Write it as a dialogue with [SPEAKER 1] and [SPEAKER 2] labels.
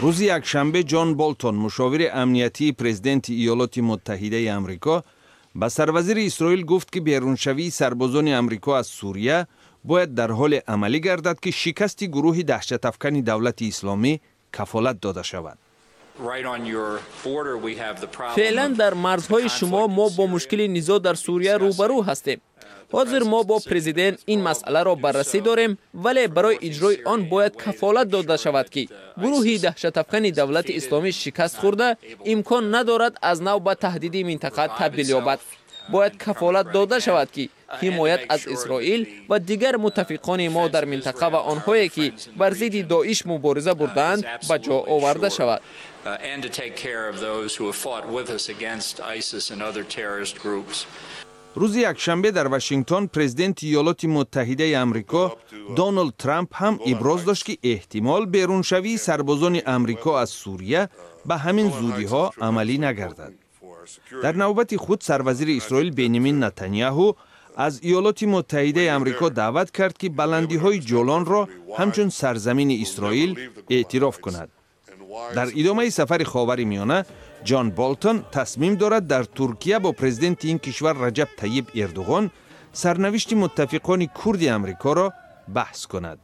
[SPEAKER 1] روز یکشنبه جان بولتون مشاور امنیتی پرزیدنت ایالات متحده آمریکا به سروزیر اسرائیل گفت که بیرونشوی سربازان آمریکا از سوریه باید در حال عملی گردد که شکست گروه دهشت افکن دولت اسلامی کفالت داده شود.
[SPEAKER 2] فعلا در مرزهای شما ما با مشکل نزاع در سوریه روبرو هستیم. حاضر ما با پرزیدنت این مسئله را بررسی داریم، ولی برای اجرای آن باید کفالت داده شود که گروه دهشت افکن دولت اسلامی شکست خورده امکان ندارد از نو به تهدید منطقه تبدیل یابد. باید کفالت داده شود که حمایت از اسرائیل و دیگر متفقان ما در منطقه و آنهایی که بر ضد داعش مبارزه بردند به جا آورده شود.
[SPEAKER 1] روز یکشنبه در واشنگتن پرزیدنت ایالات متحده آمریکا دونالد ترامپ هم ابراز داشت که احتمال بیرونشوی سربازان آمریکا از سوریه به همین زودی ها عملی نگردد. در نوبت خود سروزیر اسرائیل بنیامین نتانیاهو از ایالات متحده آمریکا دعوت کرد که بلندی های جولان را همچون سرزمین اسرائیل اعتراف کند. در ادامه سفر خاورمیانه جان بولتون تصمیم دارد در ترکیه با پرزیدنت این کشور رجب طیب اردوغان سرنوشت متفقان کرد آمریکا را بحث کند.